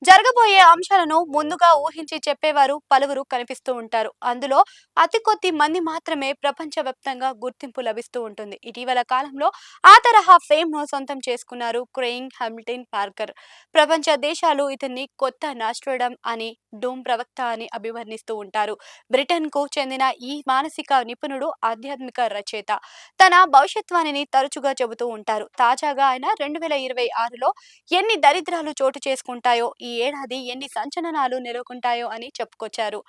జరగబోయే అంశాలను ముందుగా ఊహించి చెప్పేవారు పలువురు కనిపిస్తూ ఉంటారు. అందులో అతి కొద్ది మంది మాత్రమే ప్రపంచవ్యాప్తంగా గుర్తింపు లభిస్తూ ఉంటుంది. ఇటీవల కాలంలో ఆ తరహా ఫేమ్‌ను సొంతం చేసుకున్నారు క్రెయిగ్ హామిల్టన్ పార్కర్. ప్రపంచ దేశాలు ఇతన్ని కొత్త నాస్ట్రాడమ్ అని, డూమ్ ప్రవక్త అని అభివర్ణిస్తూ ఉంటారు. బ్రిటన్‌కు చెందిన ఈ మానసిక నిపుణుడు ఆధ్యాత్మిక రచయిత. తన భవిష్యత్వాణిని తరచుగా చెబుతూ ఉంటారు. తాజాగా ఆయన 2026లో ఎన్ని దరిద్రాలు చోటు చేసుకుంటాయో, ఈ ఏడాది ఎన్ని సంచలనాలు నెలకొంటాయో అని చెప్పుకొచ్చారు.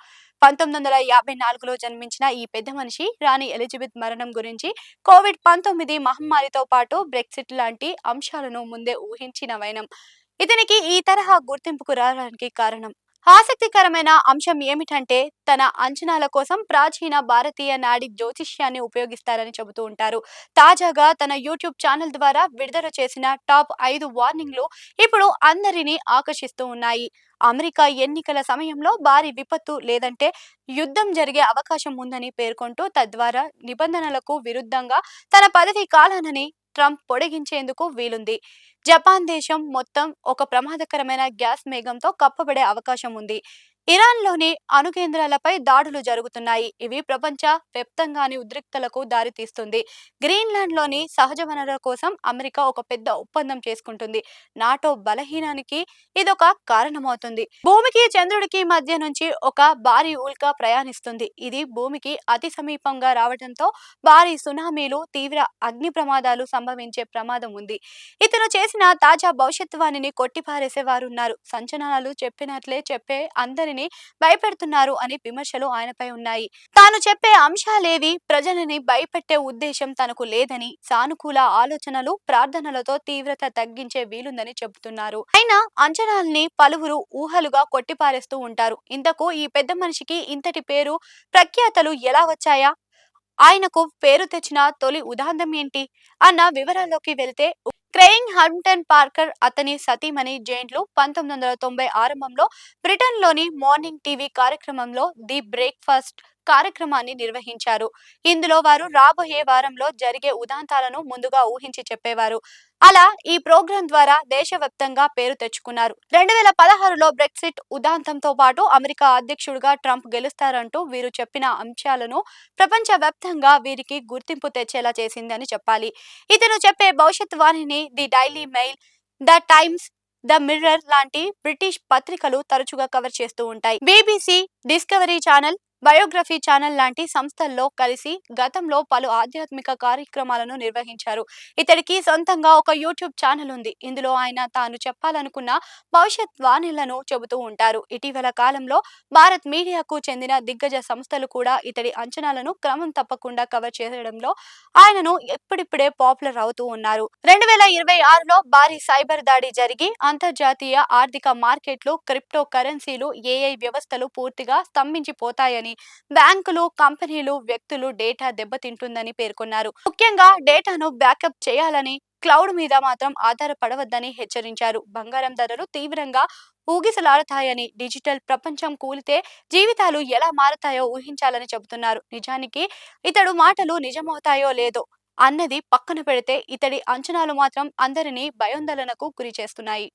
1954లో జన్మించిన ఈ పెద్ద మనిషి రాణి ఎలిజబెత్ మరణం గురించి, కోవిడ్-19 మహమ్మారితో పాటు బ్రెక్సిట్ లాంటి అంశాలను ముందే ఊహించిన వైనం ఇతనికి ఈ తరహా గుర్తింపుకు రావడానికి కారణం. ఆసక్తికరమైన అంశం ఏమిటంటే, తన అంచనాల కోసం ప్రాచీన భారతీయ నాడి జ్యోతిష్యాన్ని ఉపయోగిస్తారని చెబుతూ ఉంటారు. తాజాగా తన యూట్యూబ్ ఛానల్ ద్వారా విడుదల చేసిన టాప్ 5 వార్నింగ్లు ఇప్పుడు అందరినీ ఆకర్షిస్తూ ఉన్నాయి. అమెరికా ఎన్నికల సమయంలో భారీ విపత్తు లేదంటే యుద్ధం జరిగే అవకాశం ఉందని పేర్కొంటూ, తద్వారా నిబంధనలకు విరుద్ధంగా తన పదవి కాలాన్ని ట్రంప్ పొడిగించేందుకు వీలుంది. జపాన్ దేశం మొత్తం ఒక ప్రమాదకరమైన గ్యాస్ మేఘంతో కప్పబడే అవకాశం ఉంది. ఇరాన్లోని అణు కేంద్రాలపై దాడులు జరుగుతున్నాయి. ఇవి ప్రపంచ వ్యాప్తంగాని ఉద్రిక్తలకు దారితీస్తుంది. గ్రీన్లాండ్లోని సహజ వనరుల కోసం అమెరికా ఒక పెద్ద ఒప్పందం చేసుకుంటుంది. నాటో బలహీనానికి ఇదొక కారణమవుతుంది. భూమికి చంద్రుడికి మధ్య నుంచి ఒక భారీ ఉల్క ప్రయాణిస్తుంది. ఇది భూమికి అతి సమీపంగా రావడంతో భారీ సునామీలు, తీవ్ర అగ్ని ప్రమాదాలు సంభవించే ప్రమాదం ఉంది. ఇతను చేసిన తాజా భవిష్యత్తువాణిని కొట్టిపారేసేవారున్నారు. సంచలనాలు చెప్పినట్లే చెప్పే అందరినీ భయపెడుతున్నారు అని విమర్శలు ఆయనపై ఉన్నాయి. తాను చెప్పే అంశాలేవి ప్రజలని భయపెట్టే ఉద్దేశం తనకు లేదని, సానుకూల ఆలోచనలు, ప్రార్థనలతో తీవ్రత తగ్గించే వీలుందని చెబుతున్నారు. అయినా అంచనాల్ని పలువురు ఊహలుగా కొట్టిపారేస్తూ ఉంటారు. ఇంతకు ఈ పెద్ద మనిషికి ఇంతటి పేరు ప్రఖ్యాతలు ఎలా వచ్చాయా? ఆయనకు పేరు తెచ్చిన తొలి ఉదాంతం ఏంటి అన్న వివరాల్లోకి వెళ్తే, క్రెయిగ్ హామిల్టన్ పార్కర్ అతని సతీమణి జేన్లు 1990 ఆరంభంలో బ్రిటన్లోని మార్నింగ్ టీవీ కార్యక్రమంలో ది బ్రేక్ఫాస్ట్ కార్యక్రమాన్ని నిర్వహించారు. ఇందులో వారు రాబోయే వారంలో జరిగే ఉదాంతాలను ముందుగా ఊహించి చెప్పేవారు. అలా ఈ ప్రోగ్రాం ద్వారా దేశవ్యాప్తంగా పేరు తెచ్చుకున్నారు. 2016లో బ్రెక్సిట్ ఉదాంతంతో పాటు అమెరికా అధ్యక్షుడిగా ట్రంప్ గెలుస్తారంటూ వీరు చెప్పిన అంశాలను ప్రపంచవ్యాప్తంగా వీరికి గుర్తింపు తెచ్చేలా చేసిందని చెప్పాలి. ఇతను చెప్పే భవిష్యత్ వాణిని the daily mail, the times, the mirror లాంటి బ్రిటిష్ పత్రికలు తరచుగా కవర్ చేస్తూ ఉంటాయి. BBC, discovery channel, biography channel లాంటి సంస్థల్లో కలిసి గతంలో పలు ఆధ్యాత్మిక కార్యక్రమాలను నిర్వహించారు. ఇతడికి సొంతంగా ఒక యూట్యూబ్ ఛానల్ ఉంది. ఇందులో ఆయన తాను చెప్పాలనుకున్న భవిష్యత్ వాణిలను చెబుతూ ఉంటారు. ఇటీవల కాలంలో భారత్ మీడియాకు చెందిన దిగ్గజ సంస్థలు కూడా ఇతడి అంచనాలను క్రమం తప్పకుండా కవర్ చేయడంలో ఆయనను ఇప్పుడిప్పుడే పాపులర్ అవుతూ ఉన్నారు. 2026లో భారీ సైబర్ దాడి జరిగి అంతర్జాతీయ ఆర్థిక మార్కెట్లు, క్రిప్టో కరెన్సీలు, ఏఐ వ్యవస్థలు పూర్తిగా స్తంభించిపోతాయని, బ్యాంకులు, కంపెనీలు, వ్యక్తులు డేటా దెబ్బతింటుందని పేర్కొన్నారు. ముఖ్యంగా డేటాను బ్యాకప్ చేయాలని, క్లౌడ్ మీద మాత్రం ఆధారపడవద్దని హెచ్చరించారు. బంగారం ధరలు తీవ్రంగా ఊగిసలాడతాయని, డిజిటల్ ప్రపంచం కూలితే జీవితాలు ఎలా మారతాయో ఊహించాలని చెబుతున్నారు. నిజానికి ఇతడు మాటలు నిజమవుతాయో లేదో అన్నది పక్కన పెడితే, ఇతడి అంచనాలు మాత్రం అందరినీ భయాందోళనకు గురి చేస్తున్నాయి.